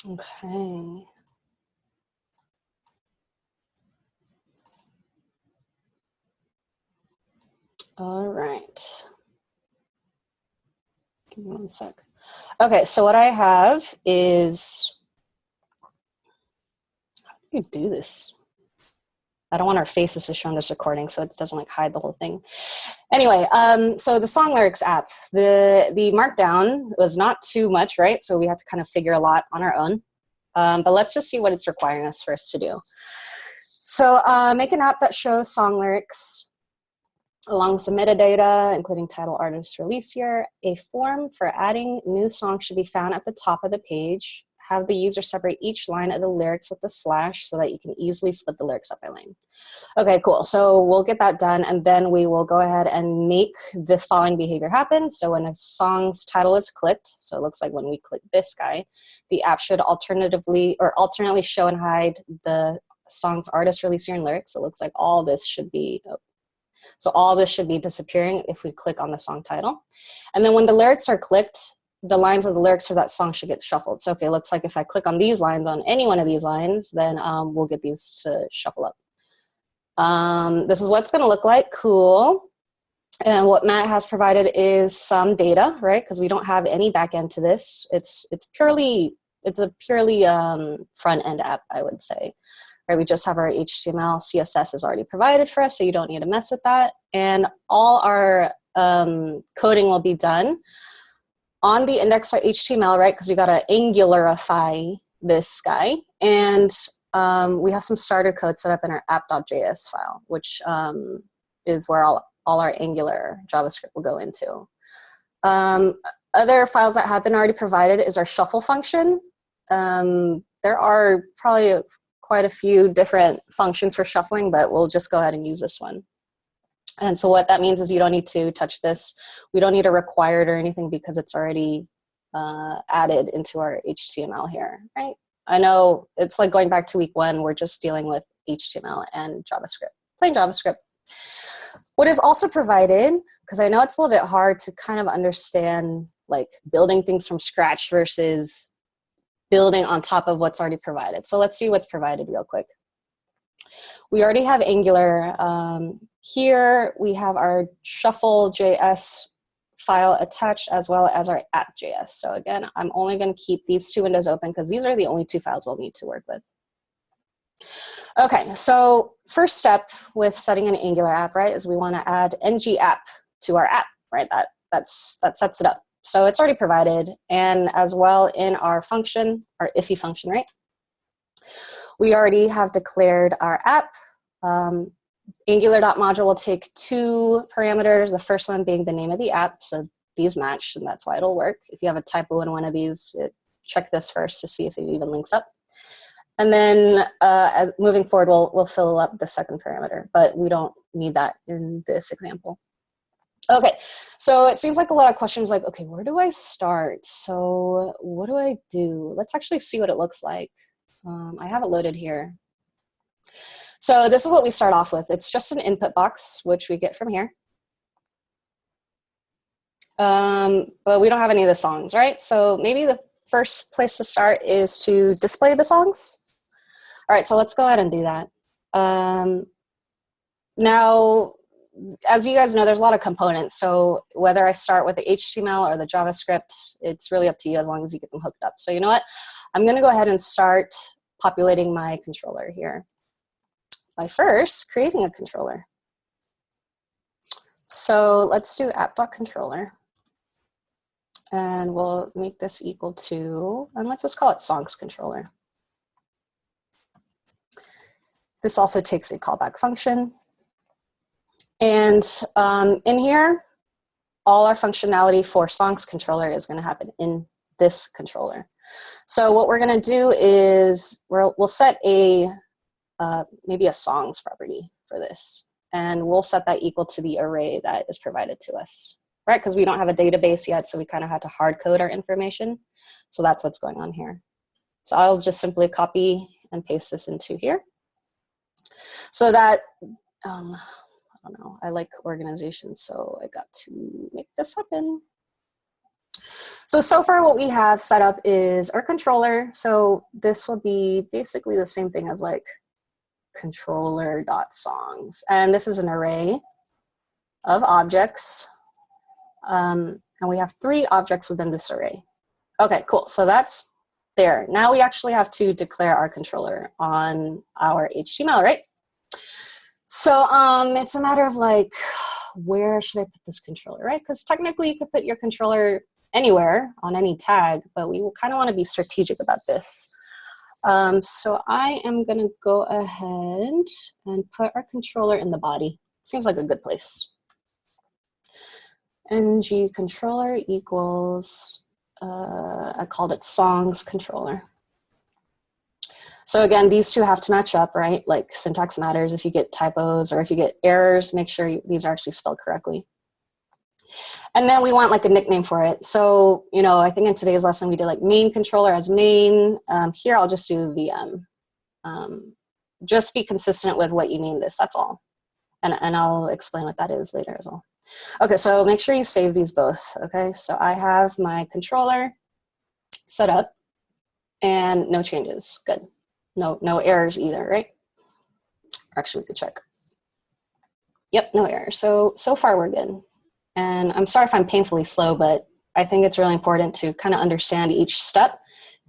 Okay. All right. Give me one sec. Okay, so what I have is, how do you do this? I don't want our faces to show on this recording, so it doesn't like hide the whole thing. Anyway, so the song lyrics app, the markdown was not too much, right? So we had to kind of figure a lot on our own. But let's just see what it's requiring us first to do. So make an app that shows song lyrics along with some metadata, including title, artist, release year. A form for adding new songs should be found at the top of the page. Have the user separate each line of the lyrics with a slash so that you can easily split the lyrics up by line. Okay, cool. So we'll get that done, and then we will go ahead and make the following behavior happen. So when a song's title is clicked, so it looks like when we click this guy, the app should alternately show and hide the song's artist, release year, and lyrics. So it looks like all this should be disappearing if we click on the song title. And then when the lyrics are clicked, the lines of the lyrics for that song should get shuffled. So, okay, it looks like if I click on these lines, on any one of these lines, then we'll get these to shuffle up. This is what it's going to look like. Cool. And what Matt has provided is some data, right? Because we don't have any back end to this. It's a purely front end app, I would say. Right, we just have our HTML, CSS is already provided for us, so you don't need to mess with that. And all our coding will be done on the index.html, right? Because we got to angularify this guy. And we have some starter code set up in our app.js file, which is where all our Angular JavaScript will go into. Other files that have been already provided is our shuffle function. There are probably quite a few different functions for shuffling, but we'll just go ahead and use this one. And so what that means is you don't need to touch this. We don't need to require it or anything because it's already added into our HTML here, right? I know it's like going back to week 1, we're just dealing with HTML and JavaScript, plain JavaScript. What is also provided, because I know it's a little bit hard to kind of understand like building things from scratch versus building on top of what's already provided. So let's see what's provided real quick. We already have Angular. Here we have our shuffle.js file attached as well as our app.js. So again, I'm only going to keep these 2 windows open because these are the only 2 files we'll need to work with. Okay, so first step with setting an Angular app, right, is we want to add ng app to our app, right? That sets it up. So it's already provided, and as well in our function, our iffy function, right? We already have declared our app. Angular.module will take 2 parameters, the first one being the name of the app, so these match, and that's why it'll work. If you have a typo in one of these, check this first to see if it even links up. And then as moving forward, we'll fill up the second parameter, but we don't need that in this example. Okay, so it seems like a lot of questions like, okay, where do I start? So what do I do? Let's actually see what it looks like. I have it loaded here. So this is what we start off with. It's just an input box, which we get from here. But we don't have any of the songs, right? So maybe the first place to start is to display the songs. All right, so let's go ahead and do that. Now, as you guys know, there's a lot of components. So whether I start with the HTML or the JavaScript, it's really up to you as long as you get them hooked up. So you know what? I'm going to go ahead and start populating my controller here by first creating a controller. So let's do app.controller. And we'll make this equal to, and let's just call it songs controller. This also takes a callback function. And in here, all our functionality for songs controller is going to happen in this controller. So what we're going to do is we'll set a maybe a songs property for this, and we'll set that equal to the array that is provided to us, right? Because we don't have a database yet, so we kind of had to hard code our information. So that's what's going on here. So I'll just simply copy and paste this into here, so that I don't know, I like organization, so I got to make this happen. So far what we have set up is our controller. So this will be basically the same thing as like controller.songs. And this is an array of objects. And we have 3 objects within this array. Okay, cool. So that's there. Now we actually have to declare our controller on our HTML, right? So it's a matter of like, where should I put this controller, right? Because technically you could put your controller anywhere on any tag, but we kind of want to be strategic about this. So I am going to go ahead and put our controller in the body. Seems like a good place. ng controller equals, I called it songs controller. So again, these two have to match up, right? Like syntax matters. If you get typos or if you get errors, make sure these are actually spelled correctly. And then we want like a nickname for it. So, you know, I think in today's lesson we did like main controller as main. Here I'll just do VM. Just be consistent with what you name this, that's all. And I'll explain what that is later as well. Okay, so make sure you save these both, okay? So I have my controller set up and no changes, good. No errors either, right? Actually, we could check. Yep, no errors. So far we're good. And I'm sorry if I'm painfully slow, but I think it's really important to kind of understand each step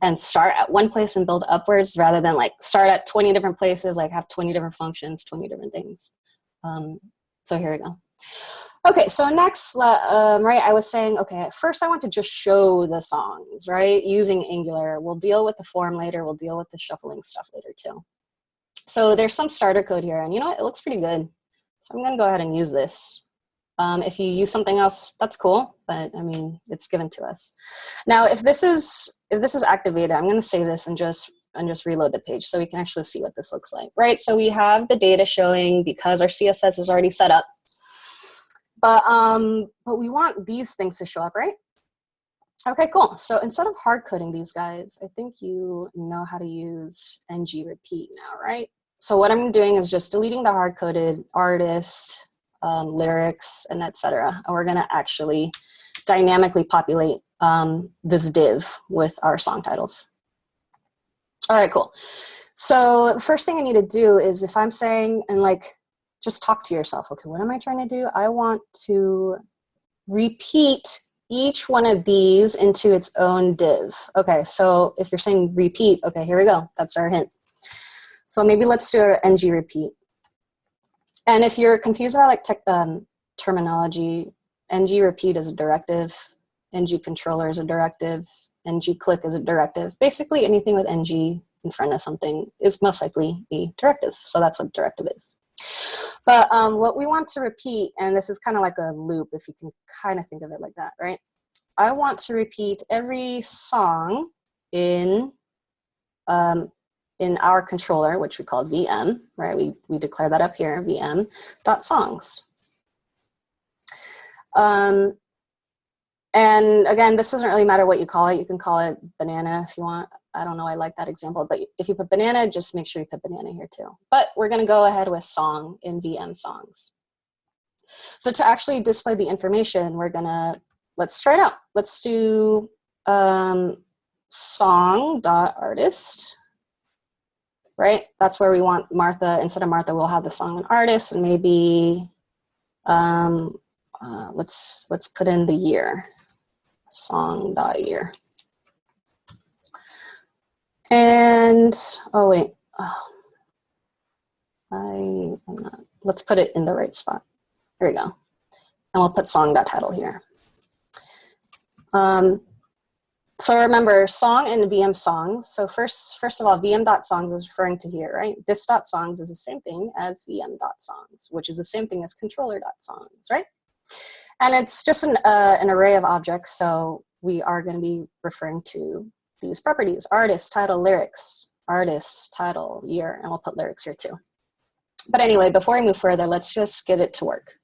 and start at one place and build upwards rather than like start at 20 different places, like have 20 different functions, 20 different things. So here we go. Okay, so next, right, I was saying, okay, at first I want to just show the songs, right, using Angular. We'll deal with the form later. We'll deal with the shuffling stuff later too. So there's some starter code here, and you know what, it looks pretty good. So I'm gonna go ahead and use this. If you use something else, that's cool, but I mean, it's given to us. Now, if this is activated, I'm gonna save this and just reload the page so we can actually see what this looks like, right? So we have the data showing because our CSS is already set up, but we want these things to show up, right? Okay, cool. So instead of hard coding these guys, I think you know how to use ng repeat now, right? So what I'm doing is just deleting the hard coded artist, lyrics, and etc. And we're gonna actually dynamically populate this div with our song titles. All right, cool. So the first thing I need to do is if I'm saying, and like, just talk to yourself, okay, what am I trying to do? I want to repeat each one of these into its own div. Okay, so if you're saying repeat, okay, here we go. That's our hint. So maybe let's do our ng repeat. And if you're confused about like terminology, ng repeat is a directive, ng controller is a directive, ng click is a directive. Basically anything with ng in front of something is most likely a directive. So that's what directive is. But what we want to repeat, and this is kind of like a loop if you can kind of think of it like that, right? I want to repeat every song in our controller, which we call VM, right? We declare that up here, VM.songs. And again, this doesn't really matter what you call it. You can call it banana if you want. I don't know, I like that example, but if you put banana, just make sure you put banana here too. But we're gonna go ahead with song in VM songs. So to actually display the information, we're gonna, let's try it out. Let's do song.artist, right? That's where we want Martha, instead of Martha, we'll have the song and artist, and maybe, let's put in the year, song.year. And, oh wait, I'm not, let's put it in the right spot. Here we go. And we'll put song.title here. So remember, song and VM songs. So first of all, VM.songs is referring to here, right? This .songs is the same thing as VM.songs, which is the same thing as controller.songs, right? And it's just an array of objects, so we are going to be referring to these properties: artist, title, lyrics, artist, title, year, and we'll put lyrics here too. But anyway, before we move further, let's just get it to work.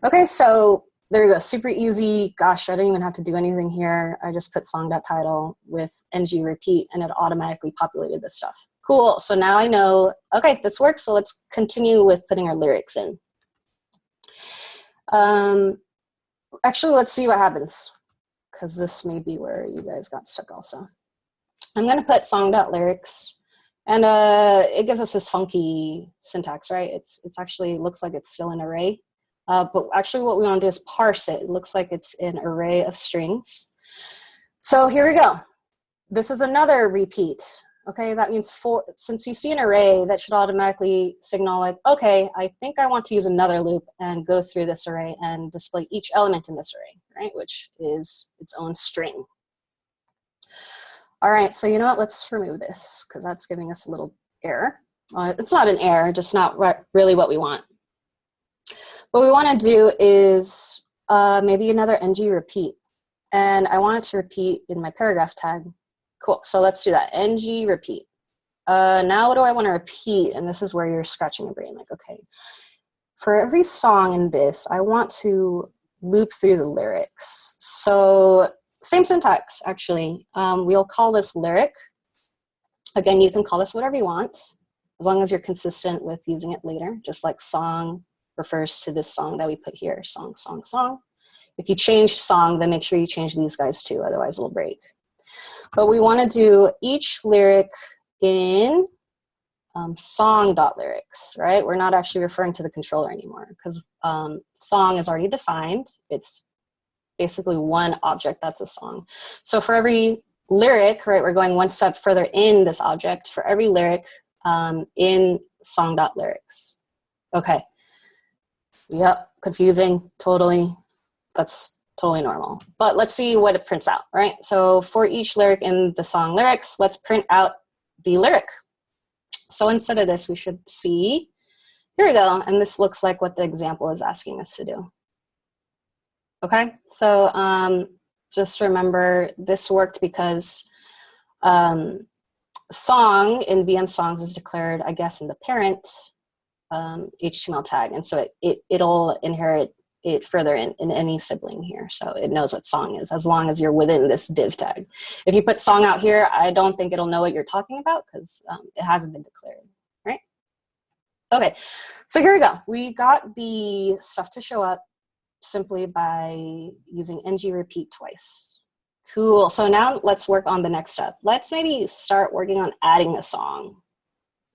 Okay, so there you go, super easy. Gosh, I don't even have to do anything here. I just put song.title with ng repeat and it automatically populated this stuff. Cool, so now I know, okay, this works, so let's continue with putting our lyrics in. Actually, let's see what happens. because this may be where you guys got stuck also. I'm going to put song.lyrics, and it gives us this funky syntax, right? It's actually looks like it's still an array, but actually what we want to do is parse it. It looks like it's an array of strings. So here we go. This is another repeat. Okay, that means since you see an array, that should automatically signal like, okay, I think I want to use another loop and go through this array and display each element in this array, right? Which is its own string. All right, so you know what, let's remove this because that's giving us a little error. It's not an error, just not really what we want. What we want to do is maybe another ng repeat. And I want it to repeat in my paragraph tag. Cool, so let's do that, ng repeat. Now what do I want to repeat? And this is where you're scratching your brain, like, okay, for every song in this, I want to loop through the lyrics. So same syntax, actually. We'll call this lyric. Again, you can call this whatever you want, as long as you're consistent with using it later, just like song refers to this song that we put here, song, song, song. If you change song, then make sure you change these guys too, otherwise it'll break. But we want to do each lyric in song.lyrics, right? We're not actually referring to the controller anymore because song is already defined. It's basically one object that's a song. So for every lyric, right, we're going one step further in this object. For every lyric in song.lyrics. Okay. Yep, confusing, totally. That's totally normal. But let's see what it prints out, right? So for each lyric in the song lyrics, let's print out the lyric. So instead of this, we should see, here we go, and this looks like what the example is asking us to do. Okay, so just remember this worked because song in VM songs is declared, I guess, in the parent HTML tag, and so it'll inherit it further in any sibling here. So it knows what song is as long as you're within this div tag. If you put song out here, I don't think it'll know what you're talking about because it hasn't been declared, right? Okay, so here we go. We got the stuff to show up simply by using ng repeat twice. Cool, so now let's work on the next step. Let's maybe start working on adding a song.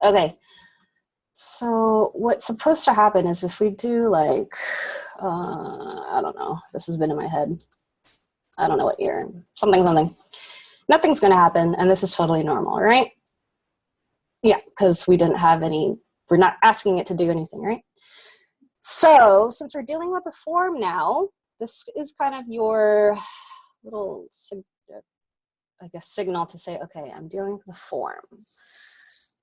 Okay, so what's supposed to happen is if we do like, I don't know, this has been in my head. I don't know what year, something. Nothing's gonna happen, and this is totally normal, right? Yeah, because we didn't have any, we're not asking it to do anything, right? So since we're dealing with a form now, this is kind of your little, I guess, signal to say, okay, I'm dealing with the form.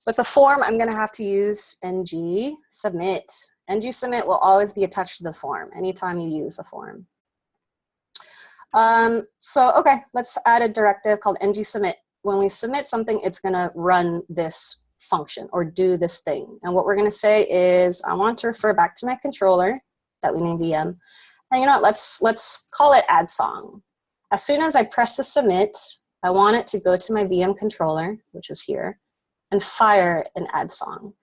With the form, I'm going to have to use ng submit. ng submit will always be attached to the form anytime you use the form. So, okay, let's add a directive called ng submit. When we submit something, it's going to run this function or do this thing. And what we're going to say is, I want to refer back to my controller that we named VM. And you know what, let's call it add song. As soon as I press the submit, I want it to go to my VM controller, which is here, and fire an add song.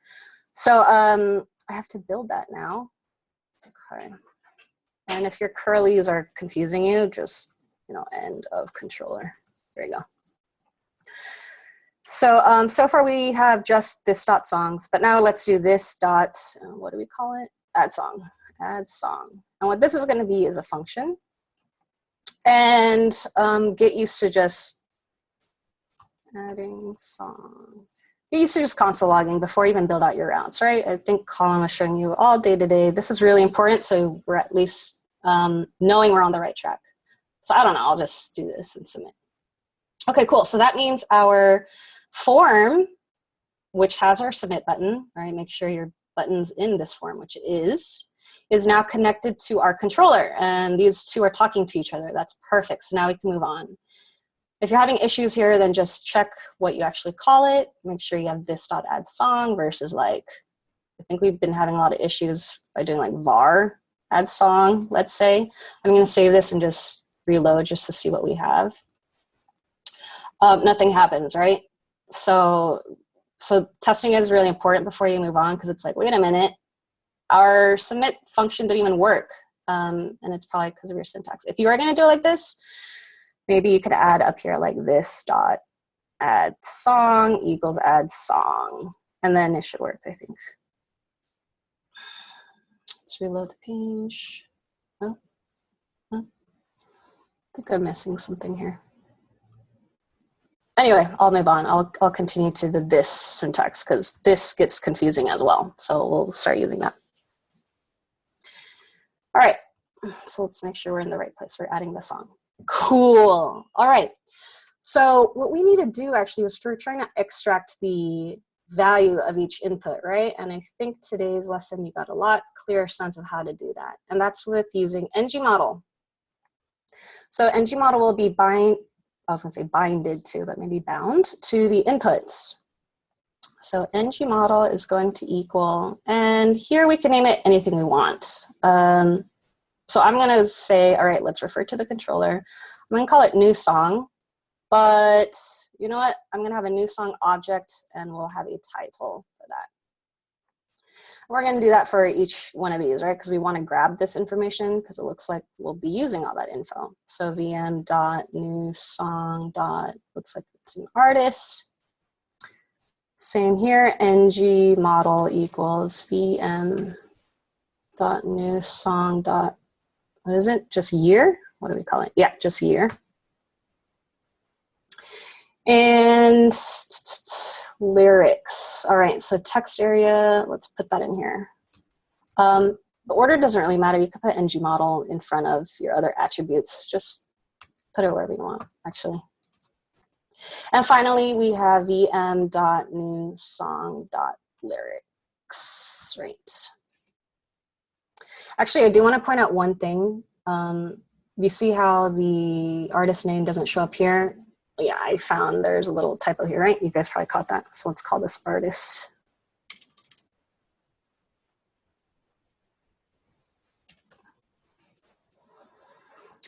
So I have to build that now. Okay. And if your curlies are confusing you, just, you know, end of controller. There you go. So so far we have just this dot songs, but now let's do this dot, what do we call it? Add song, add song. And what this is going to be is a function. And get used to just adding song. Get used to just console logging before you even build out your routes, right? I think Colin was showing you all day today. This is really important, so we're at least knowing we're on the right track. So I don't know, I'll just do this and submit. Okay, cool. So that means our form, which has our submit button, right? Make sure your button's in this form, which is now connected to our controller. And these two are talking to each other. That's perfect. So now we can move on. If you're having issues here, then just check what you actually call it. Make sure you have this dot add song versus like, I think we've been having a lot of issues by doing like var add song, let's say. I'm going to save this and just reload just to see what we have. Nothing happens, right? So testing it is really important before you move on because it's like, wait a minute, our submit function didn't even work. And it's probably because of your syntax. If you are going to do it like this, Maybe you could add up here like this dot add song equals add song, and then it should work, I think. Let's reload the page. Oh, oh. I think I'm missing something here. Anyway, I'll move on. I'll continue to the this syntax because this gets confusing as well. So we'll start using that. All right, so let's make sure we're in the right place for adding the song. Cool. All right. So what we need to do actually was we're trying to extract the value of each input, right? And I think today's lesson, you got a lot clearer sense of how to do that. And that's with using ngModel. So ngModel will be I was gonna say binded to, but maybe bound to the inputs. So ngModel is going to equal, and here we can name it anything we want. So I'm gonna say, all right, let's refer to the controller. I'm gonna call it new song, but you know what? I'm gonna have a new song object and we'll have a title for that. We're gonna do that for each one of these, right? Because we wanna grab this information because it looks like we'll be using all that info. So vm.newSong. Looks like it's an artist. Same here, ngModel equals vm.newSong. What is it? Just year? What do we call it? Yeah, just year. And lyrics. All right, so text area, let's put that in here. The order doesn't really matter. You could put ngModel in front of your other attributes. Just put it wherever you want, actually. And finally, we have vm.newSong.lyrics, right? Actually, I do want to point out one thing. You see how the artist name doesn't show up here? Yeah, I found there's a little typo here, right? You guys probably caught that. So let's call this artist.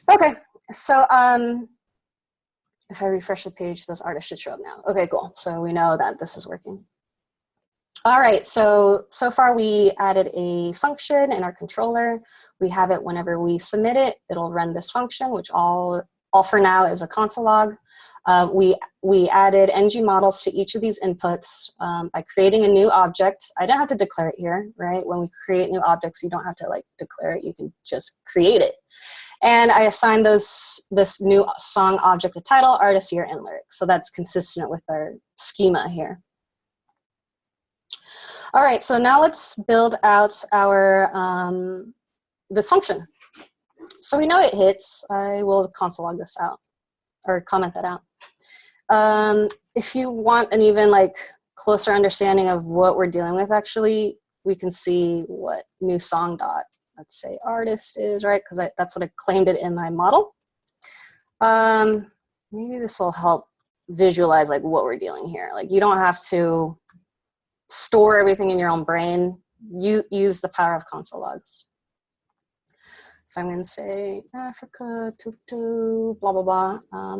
Okay, so if I refresh the page, those artists should show up now. Okay, cool. So we know that this is working. All right, so far we added a function in our controller. We have it whenever we submit it, it'll run this function, which all for now is a console log. We added ngModels to each of these inputs by creating a new object. I don't have to declare it here, right? When we create new objects, you don't have to like declare it, you can just create it. And I assigned this new song object a title, artist, year, and lyrics. So that's consistent with our schema here. All right, so now let's build out our this function. So we know it hits. I will console log this out or comment that out. If you want an even like closer understanding of what we're dealing with, actually, we can see what new song dot, let's say artist is, right? Because that's what I claimed it in my model. Maybe this will help visualize like what we're dealing here. Like you don't have to store everything in your own brain. You use the power of console logs. So I'm going to say Africa, blah, blah, blah.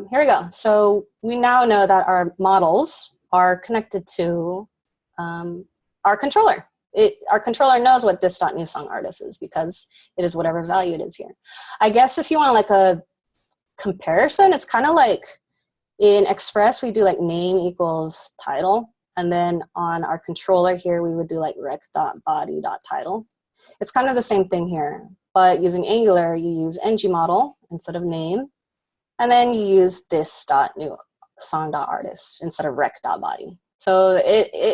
Here we go. So we now know that our models are connected to our controller. Our controller knows what this .newSongArtist is because it is whatever value it is here. I guess if you want like a comparison, it's kind of like in Express, we do like name equals title. And then on our controller here, we would do like rec.body.title. It's kind of the same thing here, but using Angular, you use ngModel instead of name. And then you use this .newSong.artist instead of rec.body. So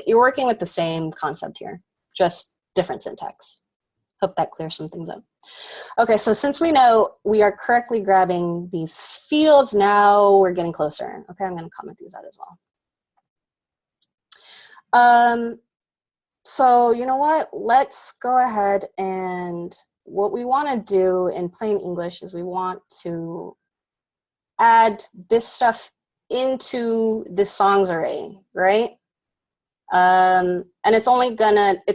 you're working with the same concept here, just different syntax. Hope that clears some things up. Okay, so since we know we are correctly grabbing these fields, now we're getting closer. Okay, I'm going to comment these out as well. So you know what? Let's go ahead and what we want to do in plain English is we want to add this stuff into the songs array, right? And it's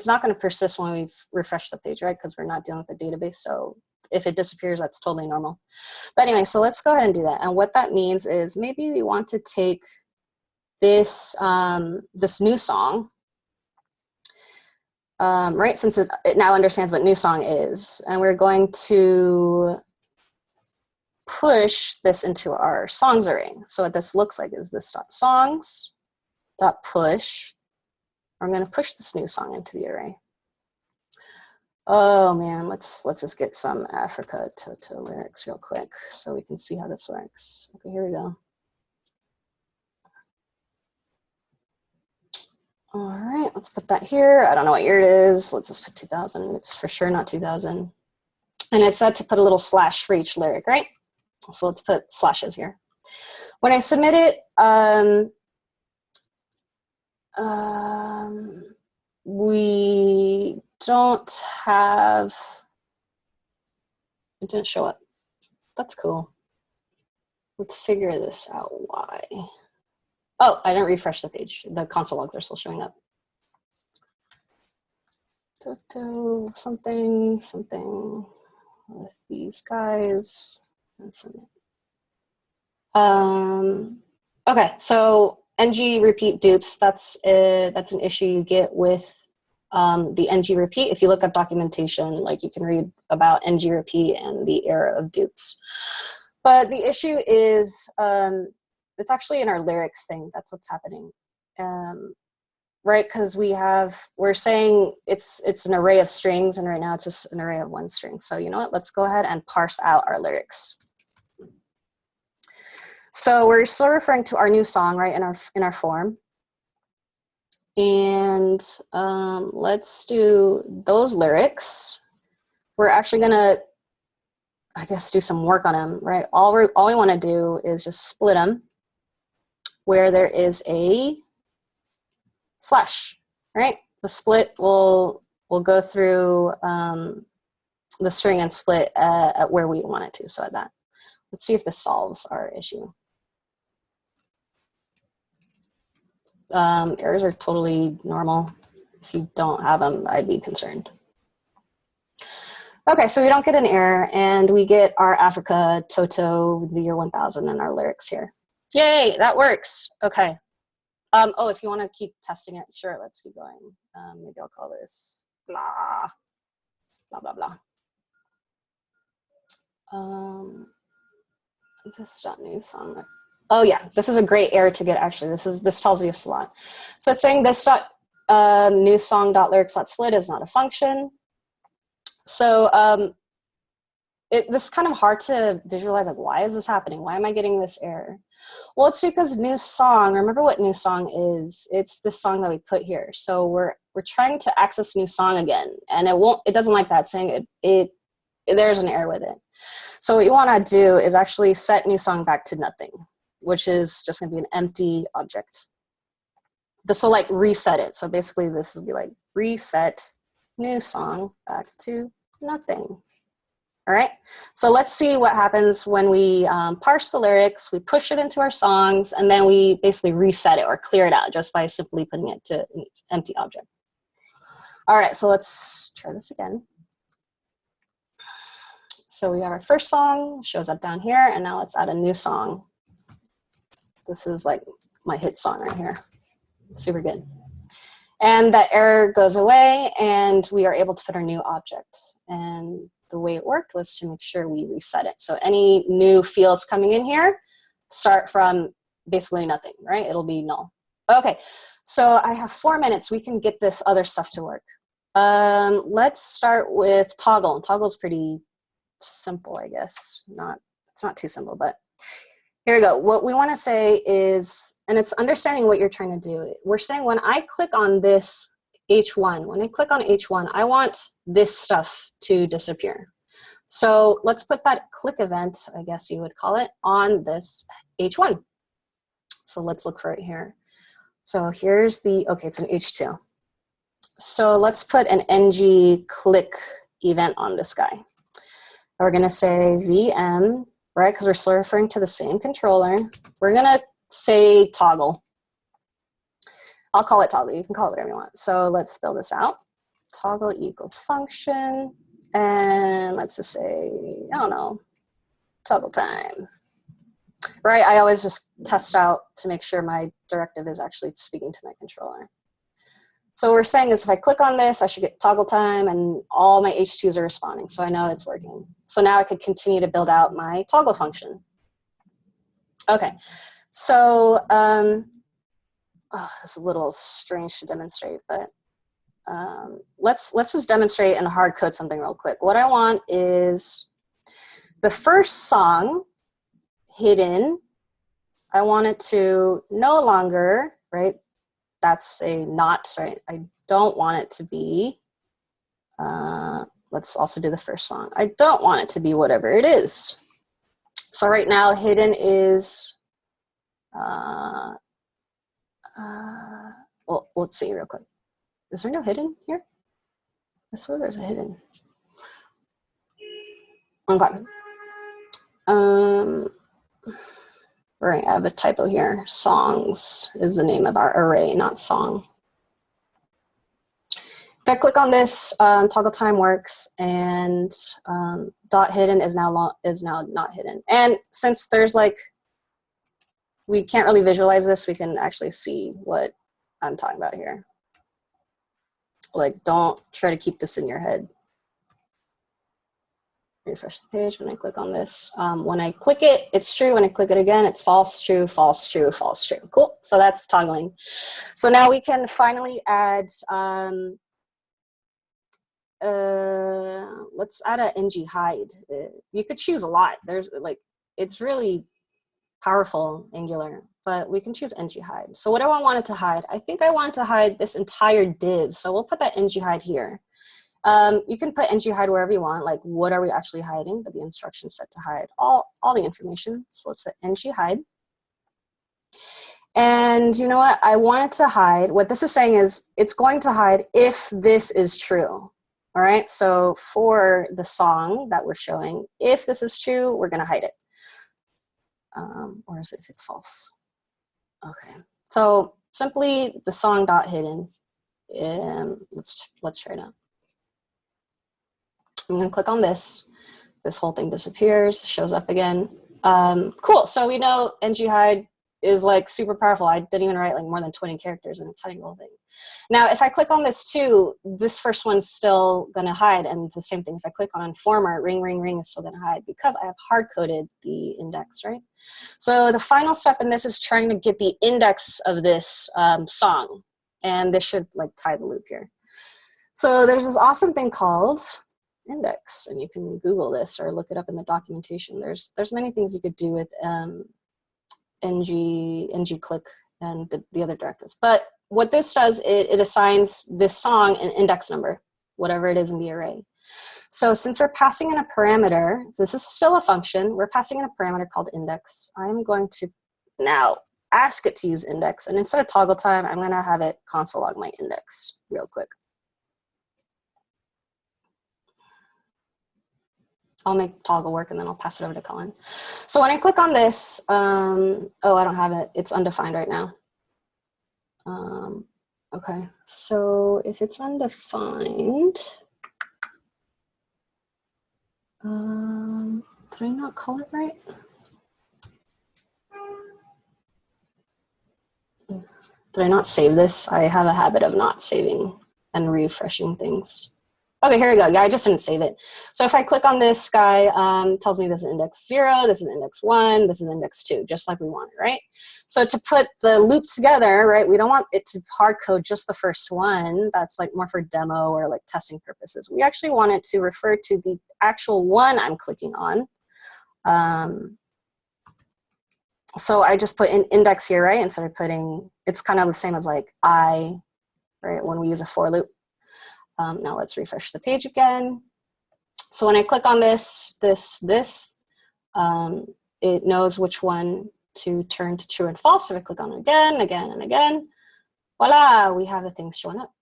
not gonna persist when we refresh the page, right? Because we're not dealing with the database. So if it disappears, that's totally normal. But anyway, so let's go ahead and do that. And what that means is maybe we want to take this, this new song, right? Since it now understands what new song is. And we're going to push this into our songs array. So what this looks like is this dot songs dot push. I'm going to push this new song into the array. Oh man, let's just get some Africa Toto lyrics real quick so we can see how this works. Okay, here we go. All right, let's put that here. I don't know what year it is. Let's just put 2000. It's for sure not 2000. And it's set to put a little slash for each lyric, right? So let's put slashes here. When I submit it, we don't have, it didn't show up. That's cool. Let's figure this out, why. Oh, I didn't refresh the page. The console logs are still showing up. Toto, something with these guys. Okay, so ng repeat dupes, that's an issue you get with the ng repeat. If you look up documentation, like you can read about ng repeat and the error of dupes. But the issue is it's actually in our lyrics thing. That's what's happening, right? Because we're saying it's an array of strings, and right now it's just an array of one string. So you know what? Let's go ahead and parse out our lyrics. So we're still referring to our new song, right, in our form. And let's do those lyrics. We're actually gonna, I guess, do some work on them, right? All we want to do is just split them where there is a slash, right? The split will go through the string and split at where we want it to. So at that, let's see if this solves our issue. Errors are totally normal. If you don't have them, I'd be concerned. Okay, so we don't get an error, and we get our Africa Toto, the year 1000, and our lyrics here. Yay, that works. Okay. Oh, if you want to keep testing it, sure, let's keep going. Maybe I'll call this blah, blah, blah, blah. This dot new song. Oh yeah, this is a great error to get, actually. This tells you a lot. So it's saying this dot new song dot lyrics dot split is not a function. So this is kind of hard to visualize, like, why is this happening? Why am I getting this error? Well, it's because new song, remember what new song is? It's this song that we put here. So we're trying to access new song again, and it doesn't like that, saying there's an error with it. So what you want to do is actually set new song back to nothing, which is just going to be an empty object. This will like reset it. So basically this will be like reset new song back to nothing. All right, so let's see what happens when we parse the lyrics, we push it into our songs, and then we basically reset it or clear it out just by simply putting it to an empty object. All right, so let's try this again. So we have our first song, shows up down here, and now let's add a new song. This is like my hit song right here. Super good. And that error goes away, and we are able to put our new object. And the way it worked was to make sure we reset it. So any new fields coming in here start from basically nothing, right? It'll be null. Okay, so I have 4 minutes. We can get this other stuff to work. Let's start with toggle. Toggle's pretty simple, I guess. It's not too simple, but here we go. What we want to say is, and it's understanding what you're trying to do. We're saying when I click on this H1, when I click on H1, I want this stuff to disappear. So let's put that click event, I guess you would call it, on this H1. So let's look for it here. So here's okay, it's an H2. So let's put an ng click event on this guy. We're gonna say VM, right, because we're still referring to the same controller. We're gonna say toggle. I'll call it toggle, you can call it whatever you want. So let's spell this out. Toggle equals function, and let's just say, I don't know, toggle time. Right, I always just test out to make sure my directive is actually speaking to my controller. So what we're saying is if I click on this, I should get toggle time and all my H2s are responding. So I know it's working. So now I could continue to build out my toggle function. Okay, so this is a little strange to demonstrate, but let's just demonstrate and hard code something real quick. What I want is the first song hidden. I want it to no longer, right? That's a not, right? I don't want it to be, let's also do the first song. I don't want it to be whatever it is. So right now hidden is, well, let's see real quick. Is there no hidden here? I swear there's a hidden. Okay. Right, I have a typo here. Songs is the name of our array, not song. If I click on this, toggle time works, and dot hidden is now not hidden. And since there's like, we can't really visualize this, we can actually see what I'm talking about here. Like, don't try to keep this in your head. Refresh the page when I click on this. When I click it, it's true. When I click it again, it's false, true, false, true, false, true. Cool. So that's toggling. So now we can finally add, let's add a ng hide. You could choose a lot. There's like, it's really powerful Angular, but we can choose ng hide. So what do I want it to hide? I think I want it to hide this entire div. So we'll put that ng hide here. You can put ng hide wherever you want, like what are we actually hiding, but the instruction's set to hide all the information. So let's put ng hide. And you know what? I want it to hide, what this is saying is it's going to hide if this is true. All right, so for the song that we're showing, if this is true, we're gonna hide it. Or is it if it's false? Okay, so simply the song dot hidden. Let's try it out. I'm gonna click on this. This whole thing disappears, shows up again. Cool, so we know ng hide is like super powerful. I didn't even write like more than 20 characters and it's hiding the whole thing. Now, if I click on this too, this first one's still gonna hide, and the same thing, if I click on informer, ring, ring, ring is still gonna hide because I have hard-coded the index, right? So the final step in this is trying to get the index of this song, and this should like tie the loop here. So there's this awesome thing called index, and you can Google this or look it up in the documentation. There's many things you could do with ng click and the other directives. But what this does, it assigns this song an index number, whatever it is in the array. So since we're passing in a parameter, this is still a function, we're passing in a parameter called index. I'm going to now ask it to use index, and instead of toggle time, I'm gonna have it console log my index real quick. I'll make toggle work and then I'll pass it over to Colin. So when I click on this, oh, I don't have it. It's undefined right now. Okay, so if it's undefined, did I not call it right? Did I not save this? I have a habit of not saving and refreshing things. Okay, here we go. Yeah, I just didn't save it. So if I click on this guy, it tells me this is index 0, this is index 1, this is index 2, just like we want it, right? So to put the loop together, right, we don't want it to hard code just the first one. That's like more for demo or like testing purposes. We actually want it to refer to the actual one I'm clicking on. So I just put an index here, right? Instead of putting, it's kind of the same as like I, right, when we use a for loop. Now let's refresh the page again. So when I click on this, it knows which one to turn to true and false. So if I click on it again, again, and again, voila, we have the things showing up.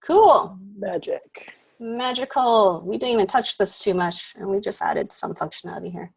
Cool. Magic. Magical. We didn't even touch this too much, and we just added some functionality here.